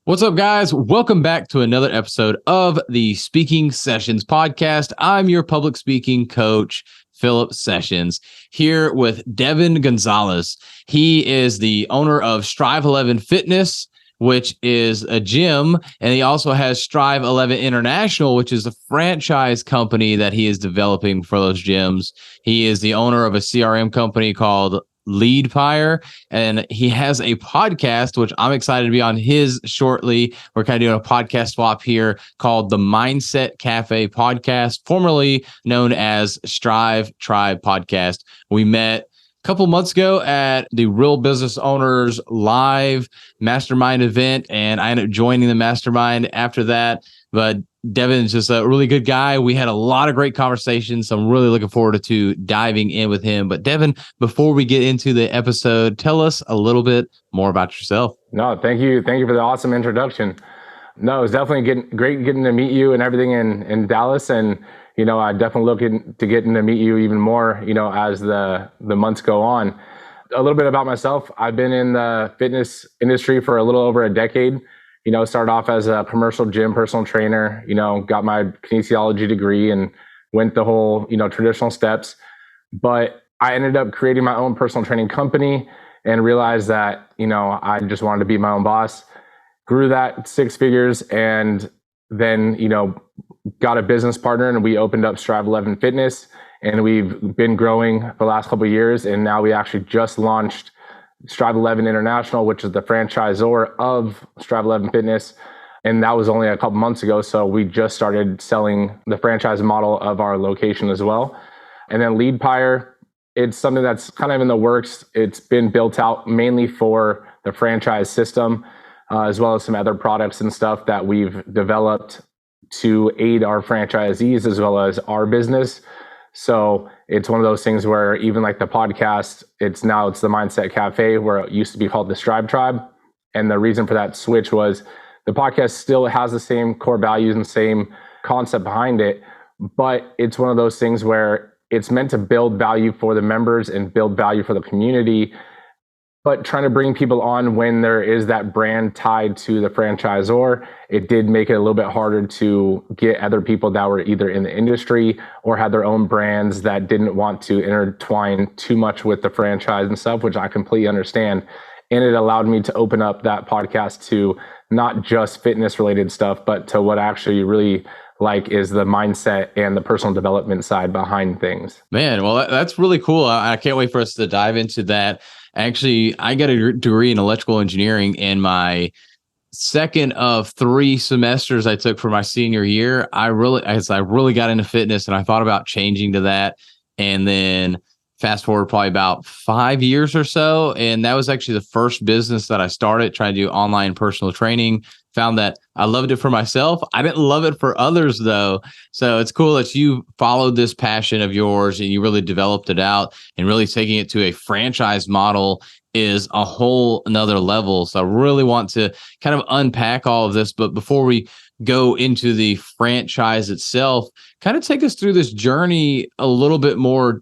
What's up, guys? Welcome back to another episode of the Speaking Sessions podcast. I'm your public speaking coach, Phillip Sessions, here with Devan Gonzalez. He is the owner of Strive 11 Fitness, which is a gym, and he also has Strive 11 International, which is a franchise company that he is developing for those gyms. He is the owner of a CRM company called Leadfire, and he has a podcast, which I'm excited to be on his shortly. We're kind of doing a podcast swap here called the Mindset Cafe Podcast, formerly known as Strive Tribe Podcast. We met a couple months ago at the Real Business Owners Live Mastermind event, and I ended up joining the mastermind after that. But Devan is just a really good guy. We had a lot of great conversations, so I'm really looking forward to diving in with him. But Devan, before we get into the episode, tell us a little bit more about yourself. No, thank you. Thank you for the awesome introduction. No, it's definitely great getting to meet you and everything in Dallas. And, I definitely looking to getting to meet you even more, as the months go on. A little bit about myself. I've been in the fitness industry for a little over a decade. Started off as a commercial gym personal trainer, got my kinesiology degree and went the whole, traditional steps. But I ended up creating my own personal training company and realized that, I just wanted to be my own boss. Grew that 6 figures and then, got a business partner and we opened up Strive 11 Fitness, and we've been growing for the last couple of years. And now we actually just launched Strive 11 International, which is the franchisor of Strive 11 Fitness. And that was only a couple months ago. So we just started selling the franchise model of our location as well. And then Leadfire, it's something that's kind of in the works. It's been built out mainly for the franchise system, as well as some other products and stuff that we've developed to aid our franchisees as well as our business. So it's one of those things where even like the podcast, it's the Mindset Cafe, where it used to be called the Strive Tribe. And the reason for that switch was the podcast still has the same core values and same concept behind it, but it's one of those things where it's meant to build value for the members and build value for the community, but trying to bring people on when there is that brand tied to the franchisor, it did make it a little bit harder to get other people that were either in the industry or had their own brands that didn't want to intertwine too much with the franchise and stuff, which I completely understand. And it allowed me to open up that podcast to not just fitness related stuff, but to what I actually really like is the mindset and the personal development side behind things. Man, well, that's really cool. I can't wait for us to dive into that. Actually, I got a degree in electrical engineering, and my second of 3 semesters I took for my senior year, I really got into fitness, and I thought about changing to that. And then fast forward probably about 5 years or so, and that was actually the first business that I started trying to do online personal training. Found that I loved it for myself. I didn't love it for others though. So it's cool that you followed this passion of yours and you really developed it out, and really taking it to a franchise model is a whole another level. So I really want to kind of unpack all of this. But before we go into the franchise itself, kind of take us through this journey a little bit more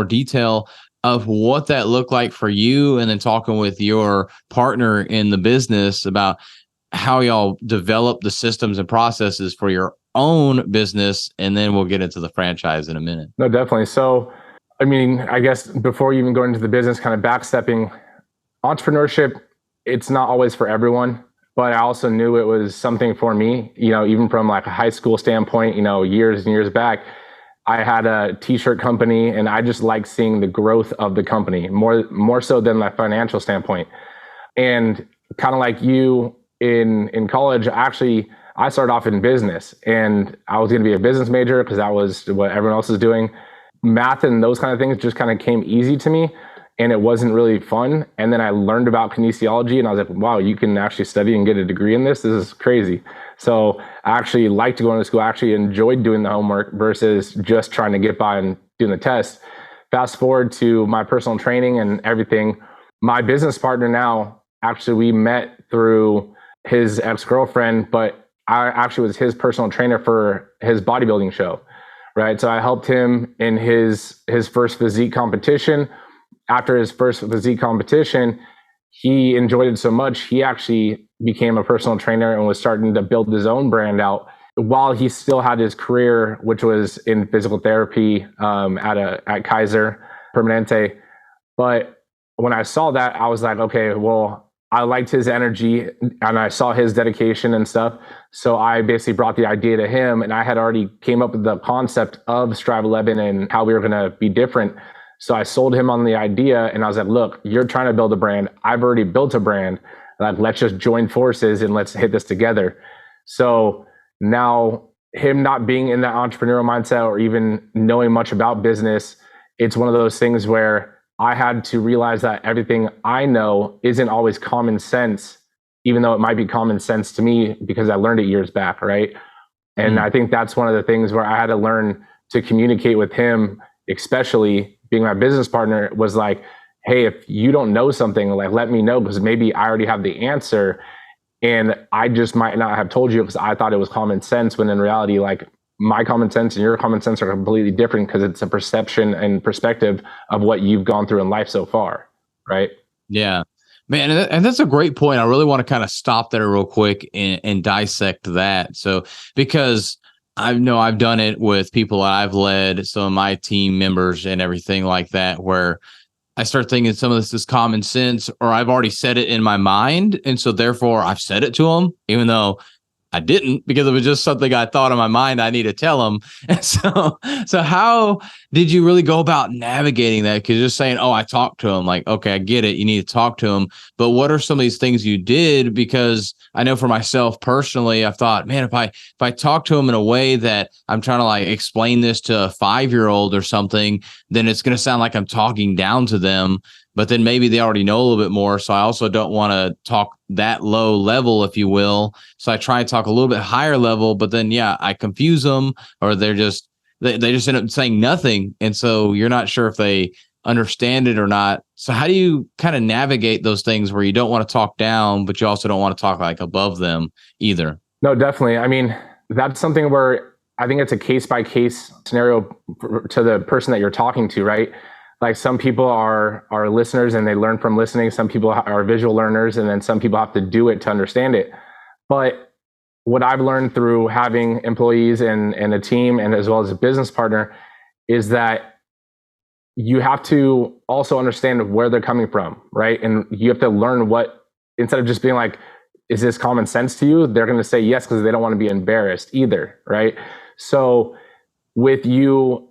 detail of what that looked like for you, and then talking with your partner in the business about how y'all develop the systems and processes for your own business. And then we'll get into the franchise in a minute. No, definitely. So, I guess before you even go into the business, kind of backstepping, entrepreneurship, it's not always for everyone, but I also knew it was something for me, even from like a high school standpoint, years and years back. I had a t-shirt company, and I just like seeing the growth of the company more so than my financial standpoint. And kind of like you, in college, actually, I started off in business, and I was going to be a business major because that was what everyone else is doing. Math and those kind of things just kind of came easy to me, and it wasn't really fun. And then I learned about kinesiology, and I was like, wow, you can actually study and get a degree in this. This is crazy. So I actually liked going to school. I actually enjoyed doing the homework versus just trying to get by and doing the test. Fast forward to my personal training and everything. My business partner now, actually, we met through his ex-girlfriend, but I actually was his personal trainer for his bodybuilding show, right? So I helped him in his first physique competition. After his first physique competition, he enjoyed it so much, he actually became a personal trainer and was starting to build his own brand out while he still had his career, which was in physical therapy at Kaiser Permanente. But when I saw that, I was like, okay, well, I liked his energy and I saw his dedication and stuff. So I basically brought the idea to him, and I had already came up with the concept of Strive 11 and how we were going to be different. So I sold him on the idea, and I was like, look, you're trying to build a brand. I've already built a brand. Like, let's just join forces and let's hit this together. So now, him not being in that entrepreneurial mindset or even knowing much about business, it's one of those things where I had to realize that everything I know isn't always common sense, even though it might be common sense to me because I learned it years back, right? And I think that's one of the things where I had to learn to communicate with him, especially being my business partner, was like, hey, if you don't know something, like, let me know, because maybe I already have the answer. And I just might not have told you because I thought it was common sense, when in reality, like, my common sense and your common sense are completely different because it's a perception and perspective of what you've gone through in life so far. Right. Yeah, man. And that's a great point. I really want to kind of stop there real quick and dissect that. So, because I know I've done it with people that I've led, some of my team members and everything like that, where I start thinking some of this is common sense, or I've already said it in my mind. And so therefore I've said it to them, even though I didn't, because it was just something I thought in my mind I need to tell them. And so how did you really go about navigating that? Because just saying, oh, I talked to him, like, okay, I get it. You need to talk to him. But what are some of these things you did? Because I know for myself personally, I've thought, man, if I talk to him in a way that I'm trying to like explain this to a 5-year-old or something, then it's going to sound like I'm talking down to them. But then maybe they already know a little bit more. So I also don't want to talk that low level, if you will. So I try to talk a little bit higher level, but then, yeah, I confuse them, or they just end up saying nothing. And so you're not sure if they understand it or not. So how do you kind of navigate those things where you don't want to talk down, but you also don't want to talk like above them either? No, definitely. I mean, that's something where I think it's a case by case scenario to the person that you're talking to, right? Like, some people are listeners and they learn from listening. Some people are visual learners, and then some people have to do it to understand it. But what I've learned through having employees and a team, and as well as a business partner, is that you have to also understand where they're coming from, right? And you have to learn instead of just being like, is this common sense to you? They're going to say yes because they don't want to be embarrassed either, right? So with you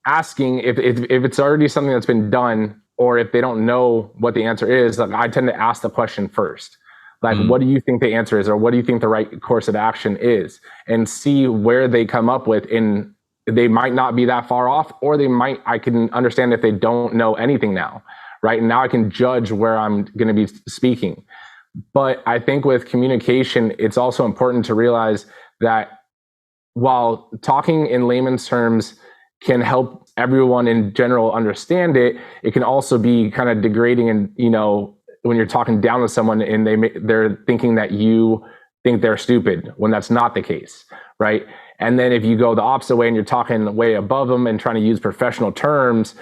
asking if it's already something that's been done, or if they don't know what the answer is, like, I tend to ask the question first. Like, what do you think the answer is? Or what do you think the right course of action is? And see where they come up with. And they might not be that far off, or I can understand if they don't know anything now, right? And now I can judge where I'm going to be speaking. But I think with communication, it's also important to realize that while talking in layman's terms can help everyone in general understand it, it can also be kind of degrading. And, when you're talking down to someone and they're thinking that you think they're stupid, when that's not the case, right? And then if you go the opposite way and you're talking way above them and trying to use professional terms,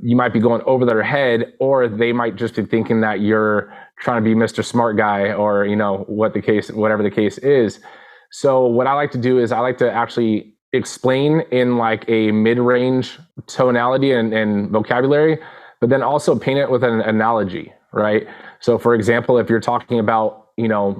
you might be going over their head, or they might just be thinking that you're trying to be Mr. Smart Guy, or whatever the case is. So what I like to do is I like to actually explain in like a mid-range tonality and vocabulary, but then also paint it with an analogy, right? So for example, if you're talking about,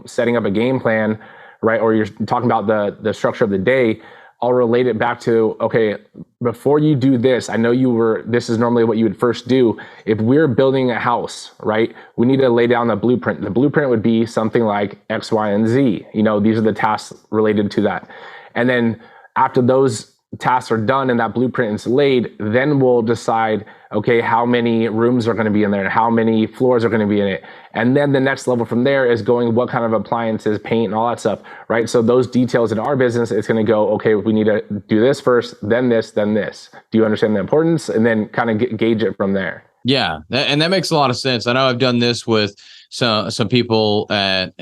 setting up a game plan, right? Or you're talking about the structure of the day, I'll relate it back to, okay, before you do this, I know this is normally what you would first do. If we're building a house, right, we need to lay down the blueprint. The blueprint would be something like X, Y, and Z. These are the tasks related to that. And then after those tasks are done and that blueprint is laid, then we'll decide, okay, how many rooms are going to be in there and how many floors are going to be in it. And then the next level from there is going, what kind of appliances, paint, and all that stuff, right? So those details in our business, it's going to go, okay, we need to do this first, then this, then this. Do you understand the importance? And then kind of gauge it from there. Yeah, and that makes a lot of sense. I know I've done this with some people at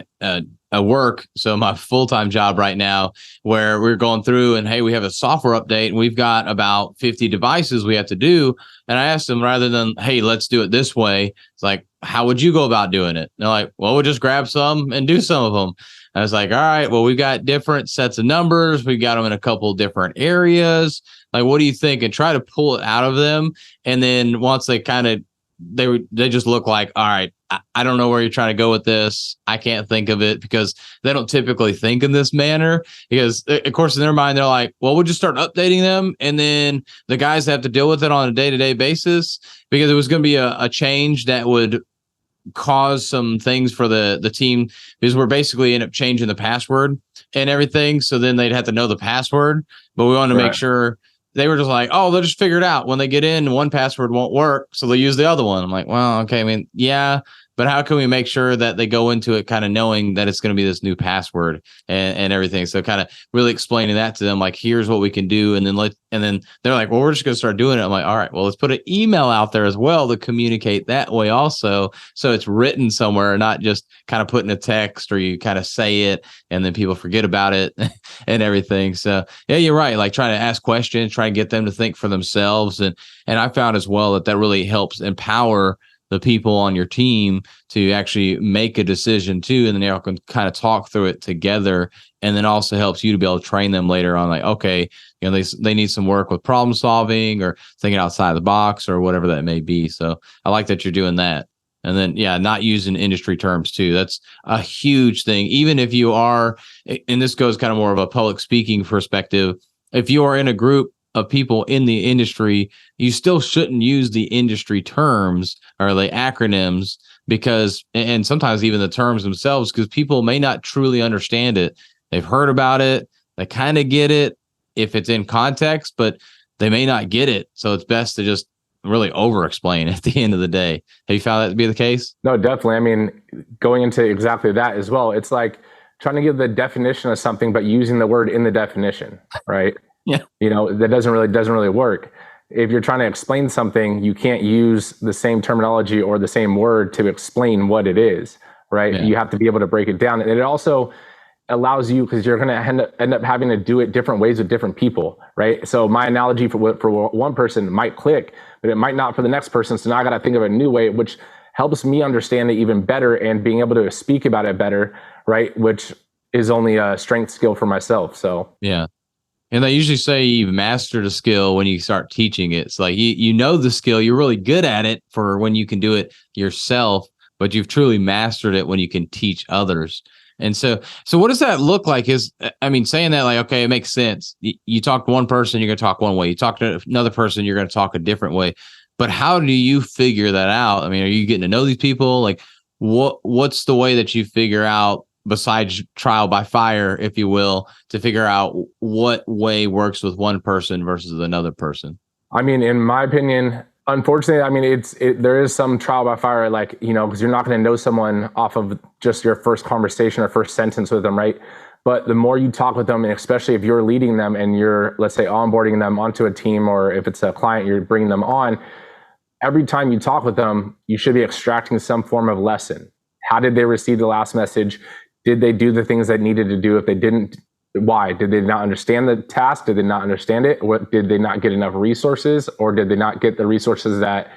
work. So my full-time job right now, where we're going through and, hey, we have a software update and we've got about 50 devices we have to do. And I asked them, rather than, hey, let's do it this way, it's like, how would you go about doing it? And they're like, well, we'll just grab some and do some of them. I was like, all right, well, we've got different sets of numbers. We've got them in a couple of different areas. Like, what do you think? And try to pull it out of them. And then once they kind of, they just look like, all right, I don't know where you're trying to go with this. I can't think of it, because they don't typically think in this manner, because of course in their mind, they're like, well, we'll just start updating them. And then the guys have to deal with it on a day-to-day basis, because it was going to be a change that would cause some things for the team, because we're basically end up changing the password and everything. So then they'd have to know the password, but we wanted to make sure. They were just like, oh, they'll just figure it out. When they get in, one password won't work, so they'll use the other one. I'm like, well, okay. I mean, yeah, but how can we make sure that they go into it kind of knowing that it's going to be this new password and everything? So kind of really explaining that to them, like, here's what we can do. And then they're like, well, we're just going to start doing it. I'm like, all right, well, let's put an email out there as well to communicate that way also. So it's written somewhere, not just kind of put in a text, or you kind of say it and then people forget about it and everything. So yeah, you're right. Like, trying to ask questions, try and get them to think for themselves. And I found as well that really helps empower the people on your team to actually make a decision too. And then they all can kind of talk through it together. And then also helps you to be able to train them later on, like, okay, they need some work with problem solving or thinking outside the box or whatever that may be. So I like that you're doing that. And then, yeah, not using industry terms too. That's a huge thing. Even if you are, and this goes kind of more of a public speaking perspective, if you are in a group of people in the industry, you still shouldn't use the industry terms or the acronyms, because, and sometimes even the terms themselves, because people may not truly understand it. They've heard about it, they kind of get it if it's in context, but they may not get it. So it's best to just really over explain at the end of the day. Have you found that to be the case? No, definitely. I mean, going into exactly that as well, it's like trying to give the definition of something, but using the word in the definition, right? Yeah. That doesn't really work. If you're trying to explain something, you can't use the same terminology or the same word to explain what it is, right? Yeah. You have to be able to break it down. And it also allows you, because you're going to end up having to do it different ways with different people, right? So my analogy for one person might click, but it might not for the next person. So now I got to think of a new way, which helps me understand it even better and being able to speak about it better, right? Which is only a strength skill for myself. So Yeah. And they usually say you've mastered a skill when you start teaching it. It's like you know the skill, you're really good at it for when you can do it yourself, but you've truly mastered it when you can teach others. And so what does that look like? I mean, saying that, like, okay, it makes sense. You talk to one person, you're going to talk one way. You talk to another person, you're going to talk a different way. But how do you figure that out? I mean, are you getting to know these people? Like, what's the way that you figure out, besides trial by fire, if you will, to figure out what way works with one person versus another person? I mean, in my opinion, unfortunately, I mean, there is some trial by fire, like, because you're not going to know someone off of just your first conversation or first sentence with them, right? But the more you talk with them, and especially if you're leading them and you're, let's say, onboarding them onto a team, or if it's a client, you're bringing them on, every time you talk with them, you should be extracting some form of lesson. How did they receive the last message? Did they do the things they needed to do? If they didn't, why? Did they not understand the task? Did they not understand it? What, did they not get enough resources? Or did they not get the resources that,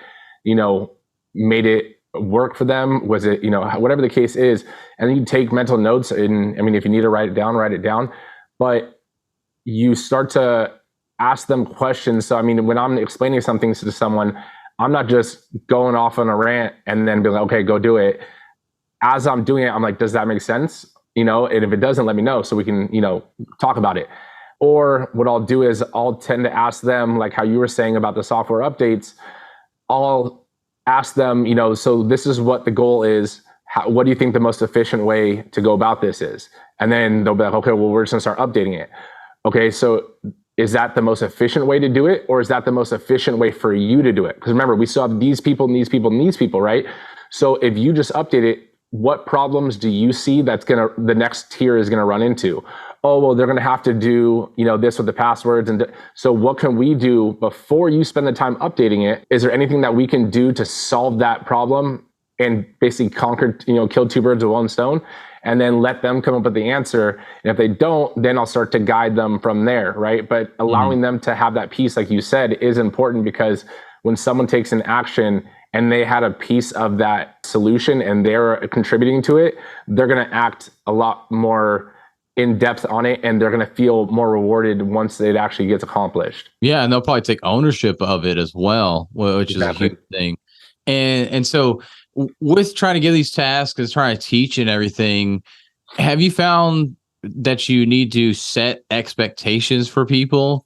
made it work for them? Was it, whatever the case is. And then you take mental notes, and I mean, if you need to write it down, write it down. But you start to ask them questions. So, I mean, when I'm explaining something to someone, I'm not just going off on a rant and then be like, okay, go do it. As I'm doing it, I'm like, does that make sense? And if it doesn't, let me know so we can, talk about it. Or what I'll do is I'll tend to ask them, like how you were saying about the software updates, I'll ask them, so this is what the goal is. What do you think the most efficient way to go about this is? And then they'll be like, okay, well, we're just gonna start updating it. Okay, so is that the most efficient way to do it? Or is that the most efficient way for you to do it? Because remember, we still have these people and these people and these people, right? So if you just update it, what problems do you see the next tier is gonna run into? Oh, well, they're gonna have to do, this with the passwords. And so what can we do before you spend the time updating it? Is there anything that we can do to solve that problem and basically kill two birds with one stone? And then let them come up with the answer. And if they don't, then I'll start to guide them from there, right? But allowing them to have that piece, like you said, is important, because when someone takes an action and they had a piece of that solution and they're contributing to it, they're going to act a lot more in depth on it, and they're going to feel more rewarded once it actually gets accomplished. Yeah, and they'll probably take ownership of it as well, which is a Exactly. huge thing. And so with trying to give these tasks and trying to teach and everything, have you found that you need to set expectations for people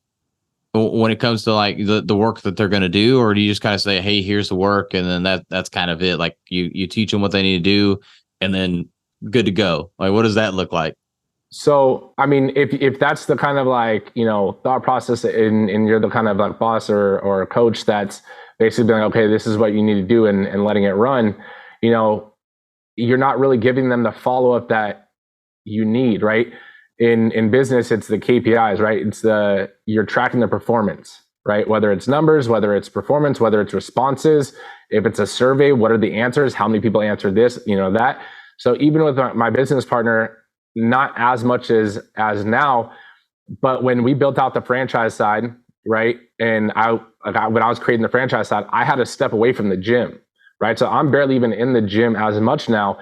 when it comes to like the work that they're going to do, or do you just kind of say, hey, here's the work, and then that's kind of it? Like you teach them what they need to do, and then good to go. Like, what does that look like? So, I mean, if that's the kind of like, thought process, and you're the kind of like boss or coach that's basically being like, okay, this is what you need to do, and letting it run, you know, you're not really giving them the follow up that you need, right? In business, it's the KPIs, right? You're tracking the performance, right? Whether it's numbers, whether it's performance, whether it's responses, if it's a survey, what are the answers? How many people answered this, that. So even with my business partner, not as much as now, but when we built out the franchise side, right? And when I was creating the franchise side, I had to step away from the gym, right? So I'm barely even in the gym as much now.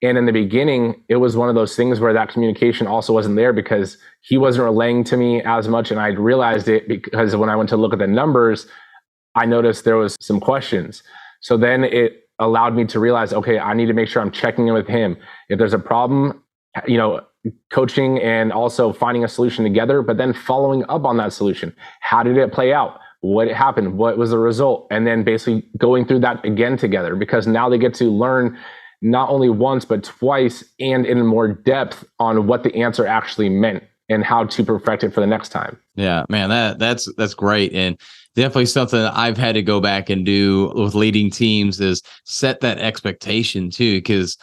And in the beginning, it was one of those things where that communication also wasn't there because he wasn't relaying to me as much. And I realized it because when I went to look at the numbers, I noticed there was some questions. So then it allowed me to realize, okay, I need to make sure I'm checking in with him. If there's a problem, coaching and also finding a solution together, but then following up on that solution. How did it play out? What happened? What was the result? And then basically going through that again together, because now they get to learn not only once, but twice and in more depth on what the answer actually meant and how to perfect it for the next time. Yeah, man, that's great. And definitely something that I've had to go back and do with leading teams is set that expectation too. Because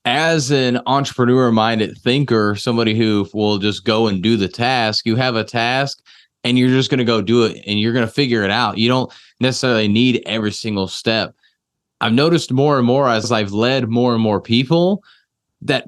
as an entrepreneur minded thinker, somebody who will just go and do the task, you have a task and you're just going to go do it and you're going to figure it out. You don't necessarily need every single step. I've noticed more and more as I've led more and more people that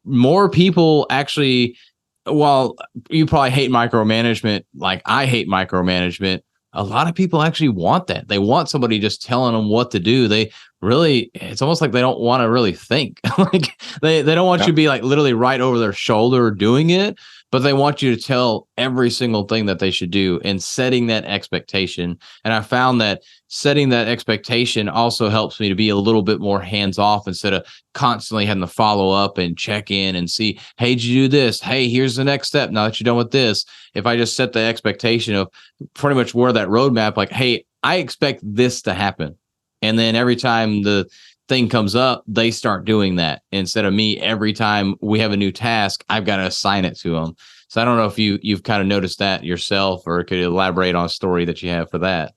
more people actually, while you probably hate micromanagement, like I hate micromanagement, a lot of people actually want that. They want somebody just telling them what to do. They really, it's almost like they don't want to really think. Like they don't want you to be like literally right over their shoulder doing it, but they want you to tell every single thing that they should do and setting that expectation. And I found that setting that expectation also helps me to be a little bit more hands off instead of constantly having to follow up and check in and see, hey, did you do this? Hey, here's the next step. Now that you're done with this, if I just set the expectation of pretty much where that roadmap, like, hey, I expect this to happen. And then every time the thing comes up, they start doing that instead of me. Every time we have a new task, I've got to assign it to them. So I don't know if you've kind of noticed that yourself, or could elaborate on a story that you have for that.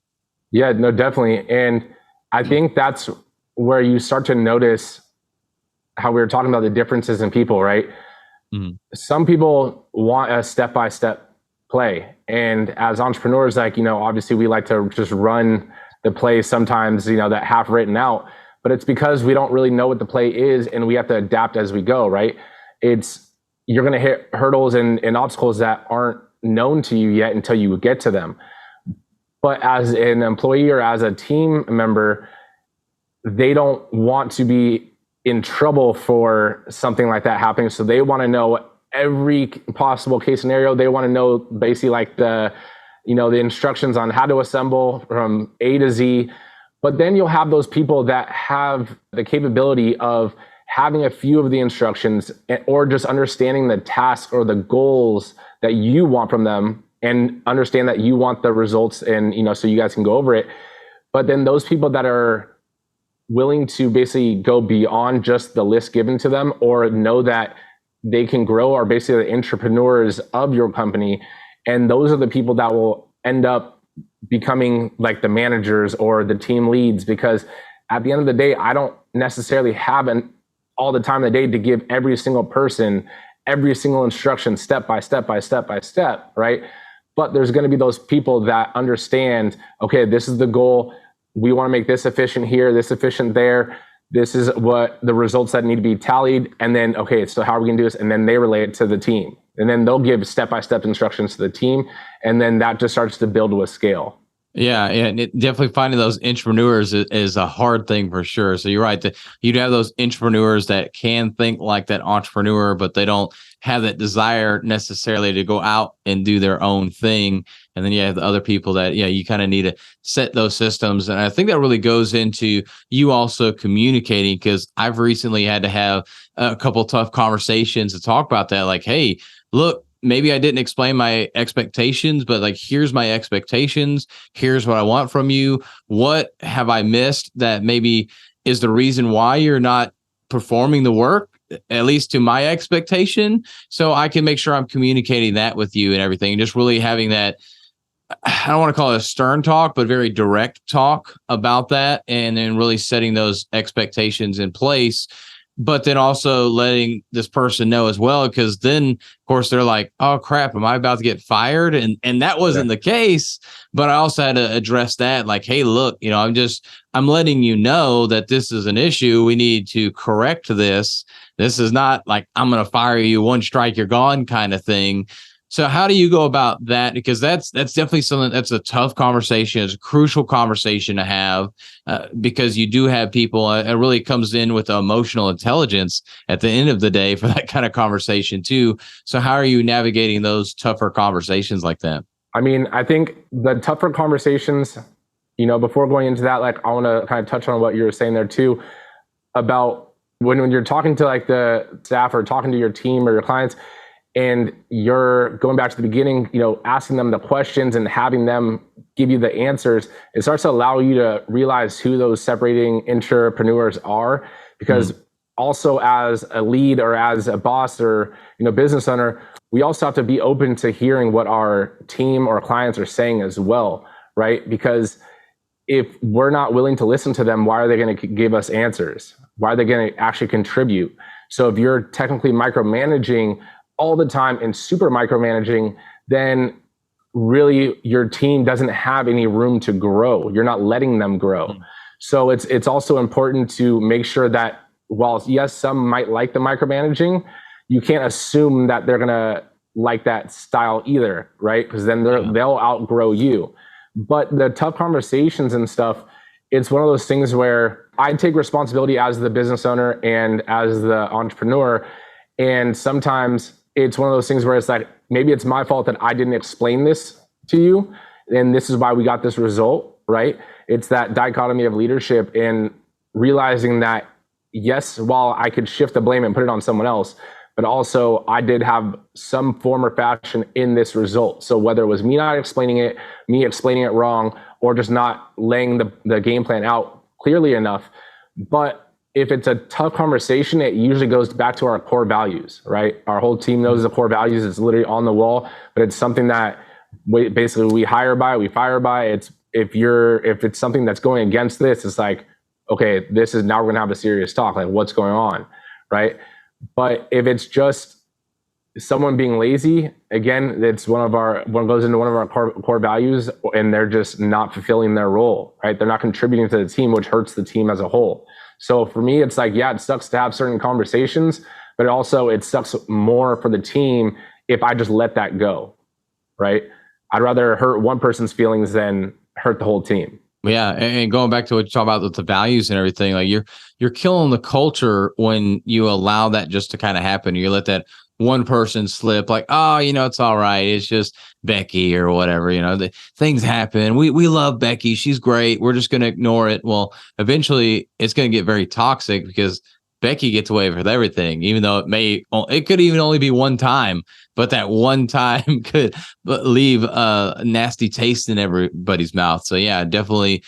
Yeah, no, definitely. And I think that's where you start to notice how we were talking about the differences in people, right? Mm-hmm. Some people want a step-by-step play. And as entrepreneurs, like, obviously we like to just run the play sometimes, that half written out, but it's because we don't really know what the play is and we have to adapt as we go, right? You're going to hit hurdles and obstacles that aren't known to you yet until you get to them. But as an employee or as a team member, they don't want to be in trouble for something like that happening. So they want to know every possible case scenario. They want to know basically like the instructions on how to assemble from A to Z. But then you'll have those people that have the capability of having a few of the instructions or just understanding the task or the goals that you want from them and understand that you want the results and, so you guys can go over it. But then those people that are willing to basically go beyond just the list given to them or know that they can grow are basically the entrepreneurs of your company. And those are the people that will end up becoming like the managers or the team leads, because at the end of the day, I don't necessarily have all the time of the day to give every single person every single instruction step by step by step by step, right? But there's going to be those people that understand, okay, this is the goal. We want to make this efficient here, this efficient there. This is what the results that need to be tallied. And then, okay, so how are we going to do this? And then they relay it to the team. And then they'll give step-by-step instructions to the team. And then that just starts to build with scale. Yeah, and definitely finding those entrepreneurs is a hard thing for sure. So you're right that you'd have those entrepreneurs that can think like that entrepreneur, but they don't have that desire necessarily to go out and do their own thing. And then you have the other people that, yeah, you kind of need to set those systems. And I think that really goes into you also communicating, because I've recently had to have a couple tough conversations to talk about that. Like, hey, look, maybe I didn't explain my expectations, but like, here's my expectations. Here's what I want from you. What have I missed that maybe is the reason why you're not performing the work, at least to my expectation? So I can make sure I'm communicating that with you and everything. Just really having that, I don't want to call it a stern talk, but very direct talk about that. And then really setting those expectations in place, but then also letting this person know as well, because then of course they're like, oh crap, am I about to get fired? And that Yeah. wasn't the case. But I also had to address that, like, hey, look, I'm letting you know that this is an issue. We need to correct this. This is not like I'm gonna fire you, one strike, you're gone kind of thing. So how do you go about that? Because that's definitely something that's a tough conversation. It's a crucial conversation to have, because you do have people. It really comes in with emotional intelligence at the end of the day for that kind of conversation too. So how are you navigating those tougher conversations like that? I mean, I think the tougher conversations, before going into that, like I want to kind of touch on what you were saying there too about when you're talking to like the staff or talking to your team or your clients, and you're going back to the beginning, asking them the questions and having them give you the answers, it starts to allow you to realize who those separating entrepreneurs are. Because also as a lead or as a boss or, business owner, we also have to be open to hearing what our team or clients are saying as well, right? Because if we're not willing to listen to them, why are they going to give us answers? Why are they going to actually contribute? So if you're technically micromanaging all the time and super micromanaging, then really your team doesn't have any room to grow. You're not letting them grow. So it's also important to make sure that while yes, some might like the micromanaging, you can't assume that they're gonna like that style either, right? Because then they'll outgrow you. But the tough conversations and stuff, it's one of those things where I take responsibility as the business owner and as the entrepreneur. And sometimes it's one of those things where it's like, maybe it's my fault that I didn't explain this to you. And this is why we got this result, right? It's that dichotomy of leadership and realizing that, yes, while I could shift the blame and put it on someone else, but also I did have some form or fashion in this result. So whether it was me not explaining it, me explaining it wrong, or just not laying the game plan out clearly enough. But if it's a tough conversation, it usually goes back to our core values, right? Our whole team knows the core values. It's literally on the wall, but it's something that we hire by, we fire by. It's if it's something that's going against this, it's like, okay, this is now we're gonna have a serious talk. Like, what's going on, right? But if it's just someone being lazy, again, it's one goes into one of our core values, and they're just not fulfilling their role, right? They're not contributing to the team, which hurts the team as a whole. So for me, it's like, yeah, it sucks to have certain conversations, but it sucks more for the team if I just let that go, right? I'd rather hurt one person's feelings than hurt the whole team. Yeah, and going back to what you talk about with the values and everything, like you're killing the culture when you allow that just to kind of happen. You let that one person slip, like, oh, it's all right. It's just Becky or whatever. The things happen. We love Becky. She's great. We're just going to ignore it. Well, eventually, it's going to get very toxic because Becky gets away with everything, even though it could even only be one time, but that one time could leave a nasty taste in everybody's mouth. So yeah, definitely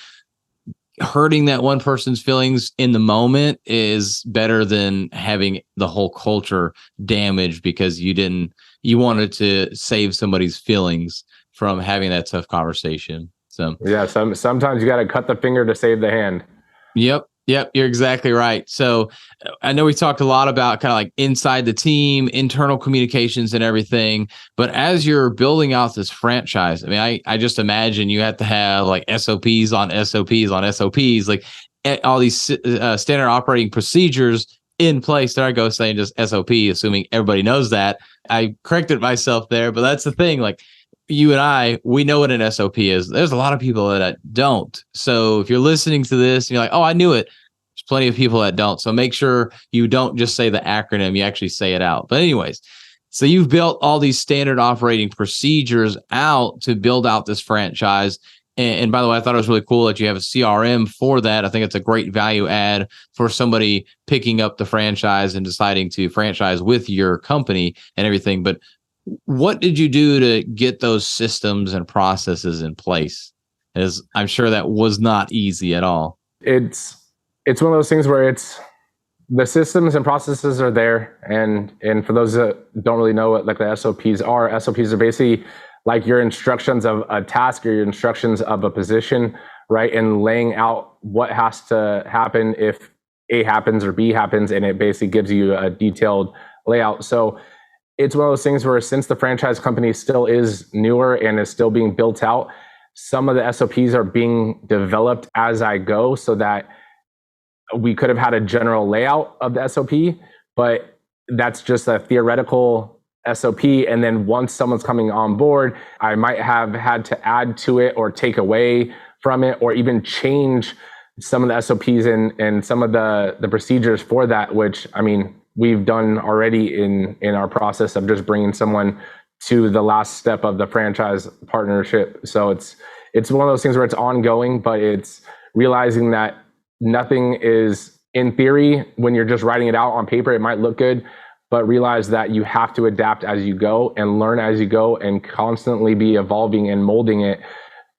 hurting that one person's feelings in the moment is better than having the whole culture damaged because you wanted to save somebody's feelings from having that tough conversation. So yeah, sometimes you got to cut the finger to save the hand. Yep. Yep. You're exactly right. So I know we talked a lot about kind of like inside the team, internal communications and everything. But as you're building out this franchise, I mean, I just imagine you have to have like SOPs on SOPs on SOPs, like all these standard operating procedures in place. There I go saying just SOP, assuming everybody knows that. I corrected myself there, but that's the thing. Like, you and we know what an SOP is. There's a lot of people that don't. So if you're listening to this and you're like, oh, I knew it. There's plenty of people that don't. So make sure you don't just say the acronym, you actually say it out. But anyways, so you've built all these standard operating procedures out to build out this franchise. And by the way, I thought it was really cool that you have a CRM for that. I think it's a great value add for somebody picking up the franchise and deciding to franchise with your company and everything. But what did you do to get those systems and processes in place? As I'm sure that was not easy at all. It's one of those things where it's the systems and processes are there, and for those that don't really know what like the SOPs are basically like your instructions of a task or your instructions of a position, right? And laying out what has to happen if A happens or B happens, and it basically gives you a detailed layout. So it's one of those things where since the franchise company still is newer and is still being built out, some of the SOPs are being developed as I go so that we could have had a general layout of the SOP, but that's just a theoretical SOP. And then once someone's coming on board, I might have had to add to it or take away from it or even change some of the SOPs and some of the procedures for that, which, I mean, we've done already in our process of just bringing someone to the last step of the franchise partnership. So it's one of those things where it's ongoing, but it's realizing that nothing is, in theory, when you're just writing it out on paper, it might look good, but realize that you have to adapt as you go and learn as you go and constantly be evolving and molding it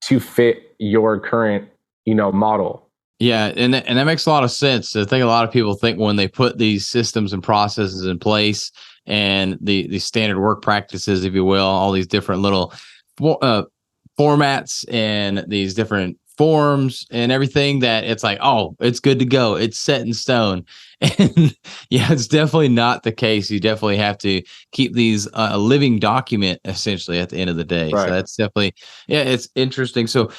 to fit your current, model. Yeah, and that makes a lot of sense. I think a lot of people think when they put these systems and processes in place and the standard work practices, if you will, all these different little formats and these different forms and everything, that it's like, oh, it's good to go. It's set in stone. And yeah, it's definitely not the case. You definitely have to keep these a living document essentially at the end of the day. Right. So that's definitely, yeah, it's interesting. So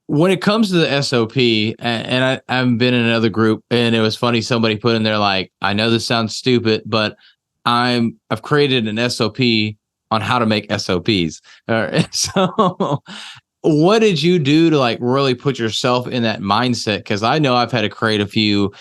when it comes to the SOP, and I've been in another group, and it was funny. Somebody put in there like, I know this sounds stupid, but I've created an SOP on how to make SOPs. So what did you do to like really put yourself in that mindset? Because I know I've had to create a few,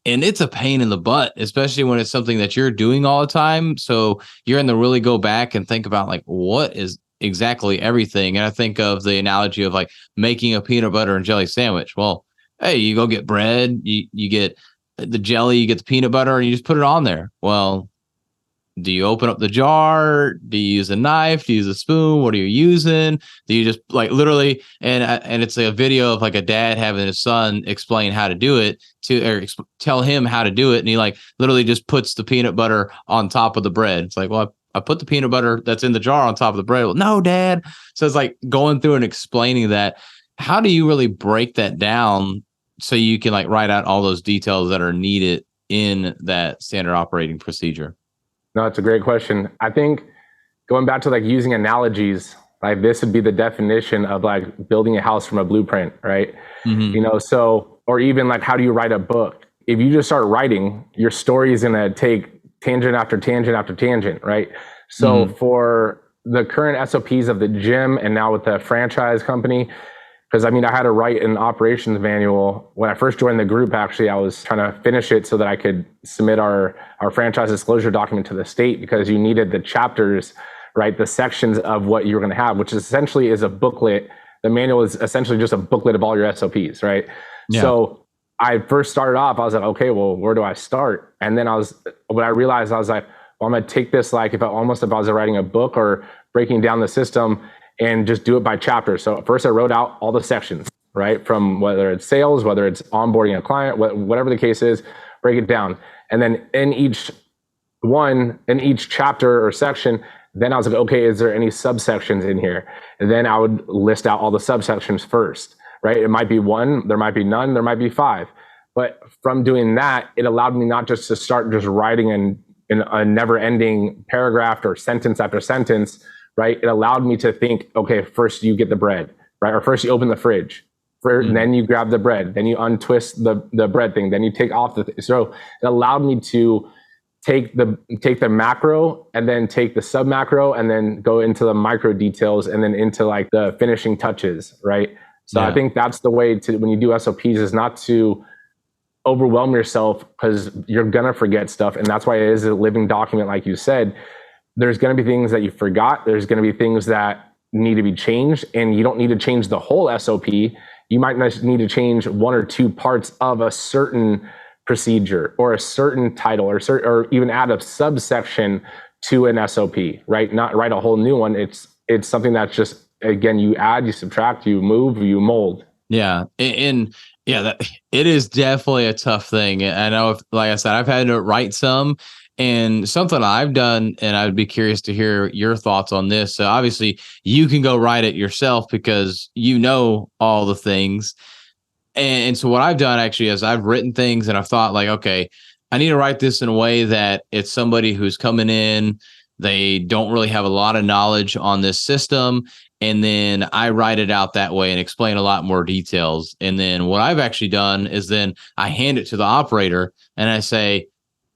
and it's a pain in the butt, especially when it's something that you're doing all the time. So you're in the really go back and think about like, what is exactly everything. And I think of the analogy of like making a peanut butter and jelly sandwich. Well, hey, you go get bread, you get the jelly, you get the peanut butter, and you just put it on there. Well, do you open up the jar? Do you use a knife? Do you use a spoon? What are you using? Do you just like literally? And it's a video of like a dad having his son explain how to do it tell him how to do it, and he like literally just puts the peanut butter on top of the bread. It's like, well, I put the peanut butter that's in the jar on top of the bread. Well, no, Dad. So it's like going through and explaining that. How do you really break that down so you can like write out all those details that are needed in that standard operating procedure? No, it's a great question. I think going back to like using analogies, like this would be the definition of like building a house from a blueprint, right? Mm-hmm. So, or even like, how do you write a book? If you just start writing, your story is going to take tangent after tangent after tangent, right? So for the current SOPs of the gym and now with the franchise company, because I mean, I had to write an operations manual when I first joined the group. Actually, I was trying to finish it so that I could submit our franchise disclosure document to the state, because you needed the chapters, right? The sections of what you're going to have, which essentially is a booklet. The manual is essentially just a booklet of all your SOPs, right? Yeah. So I first started off, I was like, okay, well, where do I start? And then when I realized, I was like, well, I'm going to take this like if I was writing a book or breaking down the system and just do it by chapter. So first I wrote out all the sections, right? From whether it's sales, whether it's onboarding a client, whatever the case is, break it down. And then in each chapter or section, then I was like, okay, is there any subsections in here? And then I would list out all the subsections first. Right? It might be one, there might be none, there might be 5. But from doing that, it allowed me not just to start just writing in a never-ending paragraph or sentence after sentence, right? It allowed me to think, okay, first you get the bread, right? Or first you open the fridge, then you grab the bread, then you untwist the bread thing, then you take off the thing. So it allowed me to take the macro and then take the sub macro and then go into the micro details and then into like the finishing touches, right? So I think that's the way to, when you do SOPs, is not to overwhelm yourself, because you're gonna forget stuff, and that's why it is a living document. Like you said, there's gonna be things that you forgot. There's gonna be things that need to be changed, and you don't need to change the whole SOP. You might need to change one or two parts of a certain procedure or a certain title, or even add a subsection to an SOP, right? Not write a whole new one. It's something that's just, again, you add, you subtract, you move, you mold. Yeah. And yeah, it is definitely a tough thing. I know, if, like I said, I've had to write some, and something I've done, and I would be curious to hear your thoughts on this. So obviously you can go write it yourself because you know all the things. And so what I've done actually is I've written things and I've thought like, okay, I need to write this in a way that it's somebody who's coming in, they don't really have a lot of knowledge on this system. And then I write it out that way and explain a lot more details. And then what I've actually done is then I hand it to the operator and I say,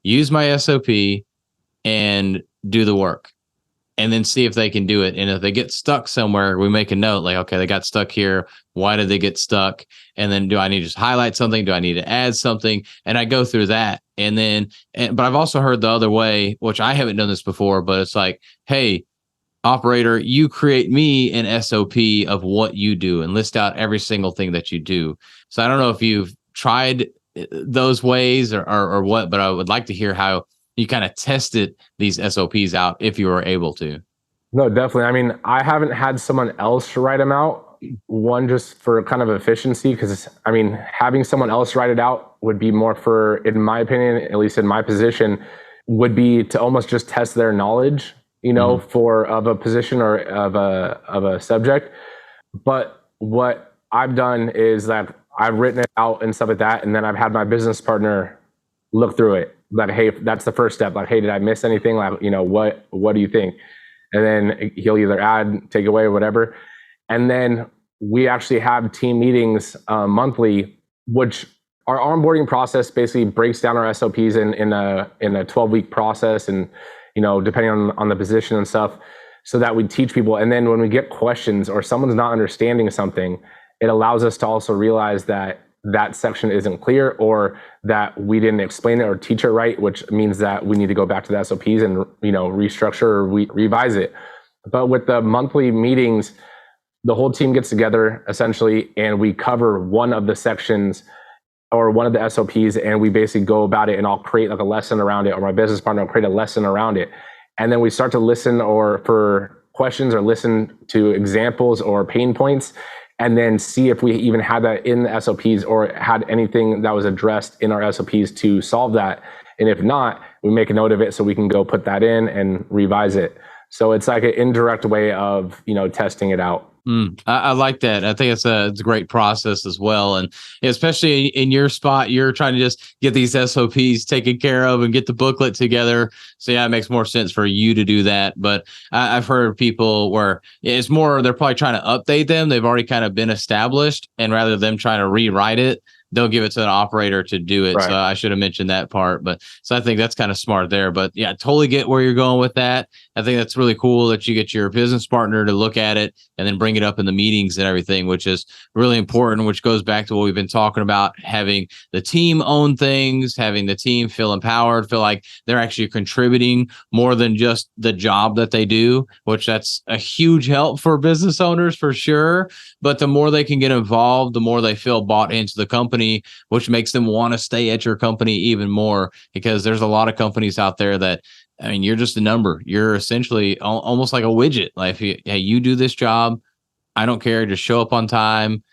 use my SOP and do the work, and then see if they can do it. And if they get stuck somewhere, we make a note like, okay, they got stuck here. Why did they get stuck? And then do I need to just highlight something? Do I need to add something? And I go through that. And then, but I've also heard the other way, which I haven't done this before, but it's like, hey, operator, you create me an SOP of what you do and list out every single thing that you do. So I don't know if you've tried those ways or what, but I would like to hear how you kind of tested these SOPs out if you were able to. No, definitely. I mean, I haven't had someone else write them out. One, just for kind of efficiency, because I mean, having someone else write it out would be more for, in my opinion, at least in my position, would be to almost just test their knowledge, for of a position or of a subject. But what I've done is that I've written it out and stuff like that, and then I've had my business partner look through it. Like, hey, that's the first step. Like, hey, did I miss anything? Like, what do you think? And then he'll either add, take away, or whatever. And then we actually have team meetings monthly, which our onboarding process basically breaks down our SOPs in a 12-week process, and depending on the position and stuff, so that we teach people. And then when we get questions or someone's not understanding something, it allows us to also realize that section isn't clear, or that we didn't explain it or teach it right, which means that we need to go back to the SOPs and restructure or revise it. But with the monthly meetings, the whole team gets together essentially, and we cover one of the sections or one of the SOPs, and we basically go about it, and I'll create like a lesson around it, or my business partner will create a lesson around it. And then we start to listen or for questions, or listen to examples or pain points, and then see if we even had that in the SOPs or had anything that was addressed in our SOPs to solve that. And if not, we make a note of it so we can go put that in and revise it. So it's like an indirect way of, testing it out. I like that. I think it's a great process as well. And especially in your spot, you're trying to just get these SOPs taken care of and get the booklet together. So yeah, it makes more sense for you to do that. But I've heard people where it's more, they're probably trying to update them. They've already kind of been established, and rather than them trying to rewrite it, they'll give it to an operator to do it. Right. So I should have mentioned that part. But so I think that's kind of smart there. But yeah, I totally get where you're going with that. I think that's really cool that you get your business partner to look at it and then bring it up in the meetings and everything, which is really important, which goes back to what we've been talking about, having the team own things, having the team feel empowered, feel like they're actually contributing more than just the job that they do, which that's a huge help for business owners for sure. But the more they can get involved, the more they feel bought into the company, which makes them want to stay at your company even more, because there's a lot of companies out there that, I mean, you're just a number. You're essentially almost like a widget. Like, hey, you do this job, I don't care. Just show up on time.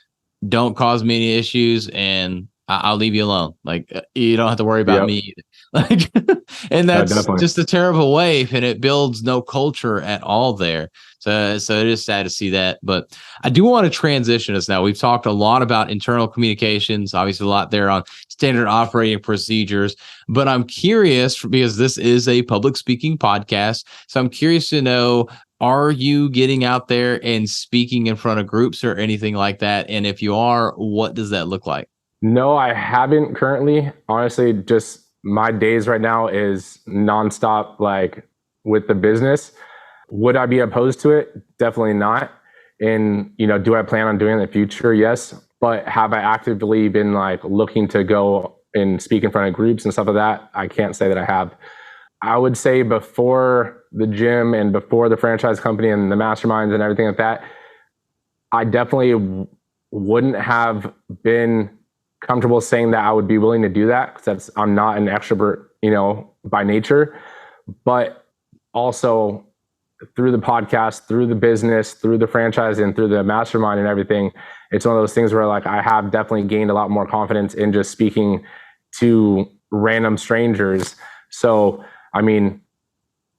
Don't cause me any issues, and I'll leave you alone. Like, you don't have to worry about me. Like, and that's just a terrible way, and it builds no culture at all there. So it is sad to see that. But I do want to transition us now. We've talked a lot about internal communications, obviously a lot there on standard operating procedures. But I'm curious, because this is a public speaking podcast, so I'm curious to know, are you getting out there and speaking in front of groups or anything like that? And if you are, what does that look like? No, I haven't currently. Honestly, just my days right now is nonstop, like with the business. Would I be opposed to it? Definitely not. And, do I plan on doing it in the future? Yes. But have I actively been like looking to go and speak in front of groups and stuff like that? I can't say that I have. I would say before the gym and before the franchise company and the masterminds and everything like that, I definitely wouldn't have been comfortable saying that I would be willing to do that because I'm not an extrovert, by nature. But also through the podcast, through the business, through the franchise, and through the mastermind and everything, it's one of those things where like I have definitely gained a lot more confidence in just speaking to random strangers. So, I mean,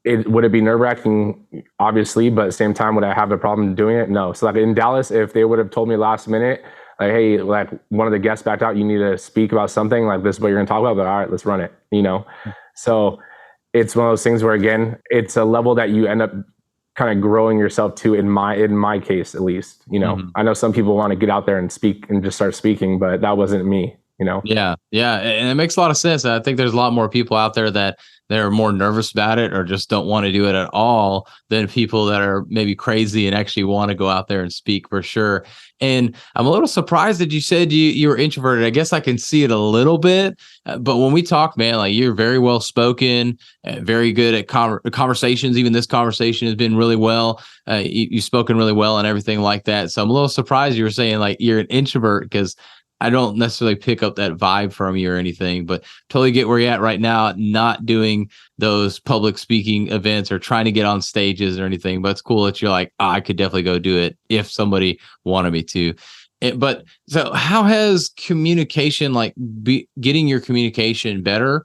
would it be nerve-wracking? Obviously, but at the same time, would I have a problem doing it? No. So like in Dallas, if they would have told me last minute, like, hey, like one of the guests backed out, you need to speak about something, like this is what you're gonna talk about, but all right, let's run it, So it's one of those things where, again, it's a level that you end up kind of growing yourself to, in my case, at least. I know some people want to get out there and speak and just start speaking, but that wasn't me. Yeah, yeah, and it makes a lot of sense. I think there's a lot more people out there that they're more nervous about it or just don't want to do it at all than people that are maybe crazy and actually want to go out there and speak for sure. And I'm a little surprised that you said you were introverted. I guess I can see it a little bit, but when we talk, man, like you're very well spoken, very good at conversations. Even this conversation has been really well. You've spoken really well and everything like that. So I'm a little surprised you were saying like you're an introvert because I don't necessarily pick up that vibe from you or anything, but totally get where you're at right now, not doing those public speaking events or trying to get on stages or anything. But it's cool that you're like, I could definitely go do it if somebody wanted me to. But so how has communication, like getting your communication better,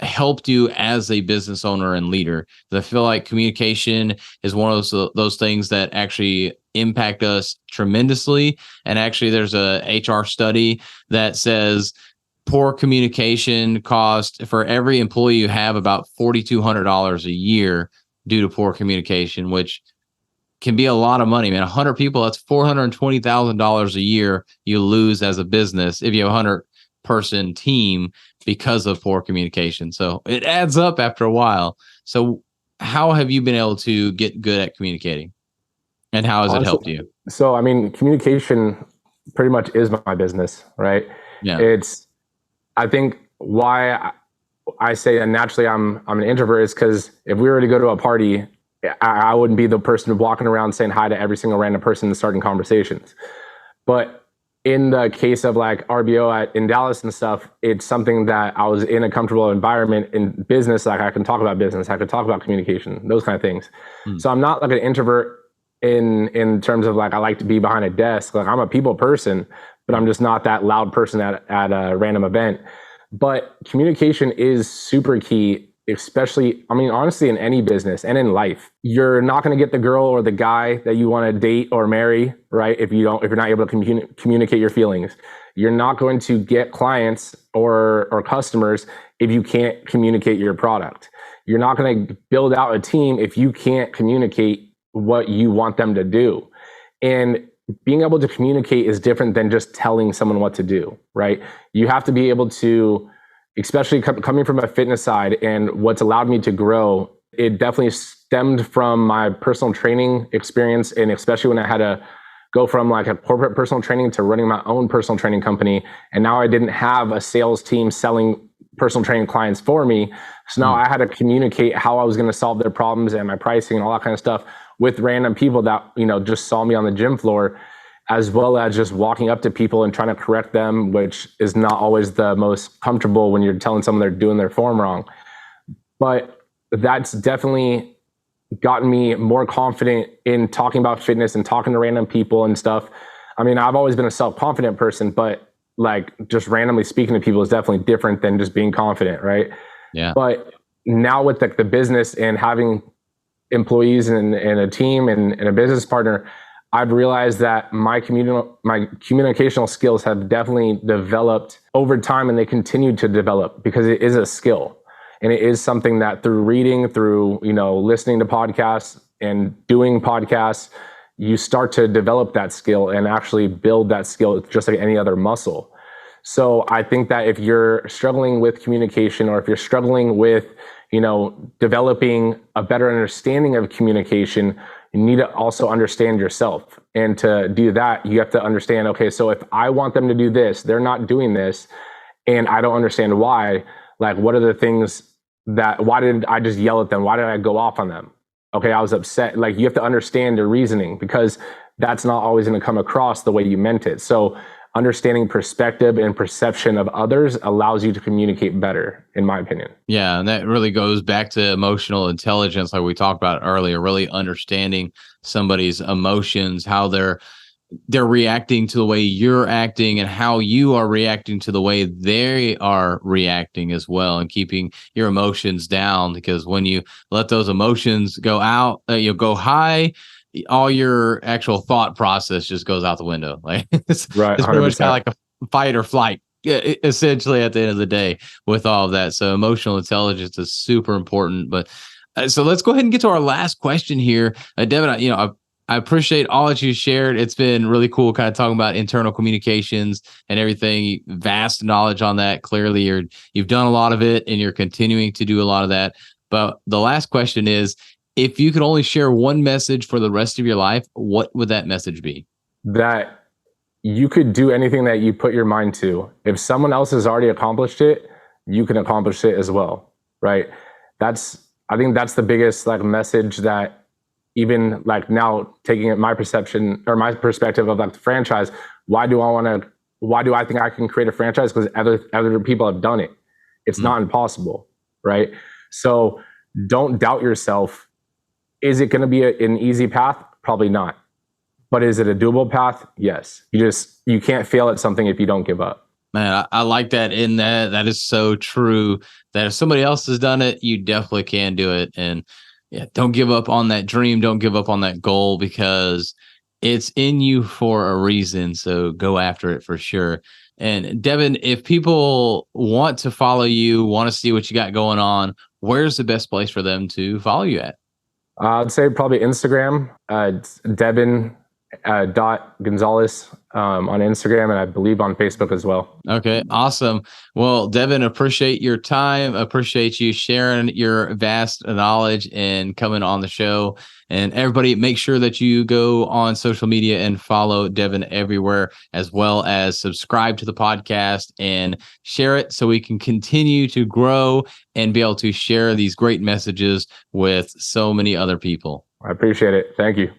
helped you as a business owner and leader? I feel like communication is one of those things that actually impact us tremendously. And actually, there's a HR study that says poor communication cost for every employee you have about $4,200 a year due to poor communication, which can be a lot of money, man. 100 people, that's $420,000 a year you lose as a business if you have a 100-person team because of poor communication. So it adds up after a while. So how have you been able to get good at communicating, and how has it Honestly, helped you? so I mean, communication pretty much is my business, right? Yeah. I think why I say that naturally I'm an introvert is because if we were to go to a party, I wouldn't be the person walking around saying hi to every single random person and starting conversations. But in the case of like RBO in Dallas and stuff, it's something that I was in a comfortable environment in business. Like I can talk about business, I could talk about communication, those kind of things. So I'm not like an introvert in terms of like I like to be behind a desk. Like I'm a people person, but I'm just not that loud person at a random event. But communication is super key, especially, I mean, honestly, in any business and in life. You're not going to get the girl or the guy that you want to date or marry, right? If you're not able to communicate your feelings. You're not going to get clients or customers if you can't communicate your product. You're not going to build out a team if you can't communicate what you want them to do. And being able to communicate is different than just telling someone what to do, right? You have to be able to, especially coming from a fitness side, and what's allowed me to grow, it definitely stemmed from my personal training experience. And especially when I had to go from like a corporate personal training to running my own personal training company. And now I didn't have a sales team selling personal training clients for me. So now I had to communicate how I was going to solve their problems and my pricing and all that kind of stuff with random people that, just saw me on the gym floor, as well as just walking up to people and trying to correct them, which is not always the most comfortable when you're telling someone they're doing their form wrong. But that's definitely gotten me more confident in talking about fitness and talking to random people and stuff. I mean, I've always been a self-confident person, but like just randomly speaking to people is definitely different than just being confident, right? Yeah. But now with the business and having employees and a team and a business partner, I've realized that my communicational skills have definitely developed over time, and they continue to develop because it is a skill. And it is something that through reading, through, listening to podcasts and doing podcasts, you start to develop that skill and actually build that skill just like any other muscle. So I think that if you're struggling with communication, or if you're struggling with, developing a better understanding of communication, you need to also understand yourself. And to do that, you have to understand, okay, so if I want them to do this, they're not doing this, and I don't understand why. Like, what are the things why did I just yell at them? Why did I go off on them? Okay, I was upset. Like, you have to understand their reasoning, because that's not always going to come across the way you meant it. So understanding perspective and perception of others allows you to communicate better, in my opinion. Yeah, and that really goes back to emotional intelligence, like we talked about earlier. Really understanding somebody's emotions, how they're reacting to the way you're acting, and how you are reacting to the way they are reacting as well, and keeping your emotions down. Because when you let those emotions go out, you go high, all your actual thought process just goes out the window. Like Right, it's pretty much kind 100%. of like a fight or flight. Yeah, essentially at the end of the day with all of that. So emotional intelligence is super important. But so let's go ahead and get to our last question here. Devin, I appreciate all that you shared. It's been really cool kind of talking about internal communications and everything. Vast knowledge on that. Clearly, you've done a lot of it and you're continuing to do a lot of that. But the last question is, if you could only share one message for the rest of your life, what would that message be? That you could do anything that you put your mind to. If someone else has already accomplished it, you can accomplish it as well, right? I think that's the biggest like message, that even like now, taking it my perception or my perspective of like the franchise, why do I think I can create a franchise? Because other people have done it. It's Mm. not impossible, right? So don't doubt yourself. Is it going to be an easy path? Probably not. But is it a doable path? Yes. You can't fail at something if you don't give up. Man, I like that. In that is so true. That if somebody else has done it, you definitely can do it. And yeah, don't give up on that dream. Don't give up on that goal, because it's in you for a reason. So go after it for sure. And Devin, if people want to follow you, want to see what you got going on, where's the best place for them to follow you at? I'd say probably Instagram. It's Devan dot Gonzalez on Instagram, and I believe on Facebook as well. Okay, awesome. Well, Devin, appreciate your time. Appreciate you sharing your vast knowledge and coming on the show. And everybody, make sure that you go on social media and follow Devin everywhere, as well as subscribe to the podcast and share it so we can continue to grow and be able to share these great messages with so many other people. I appreciate it. Thank you.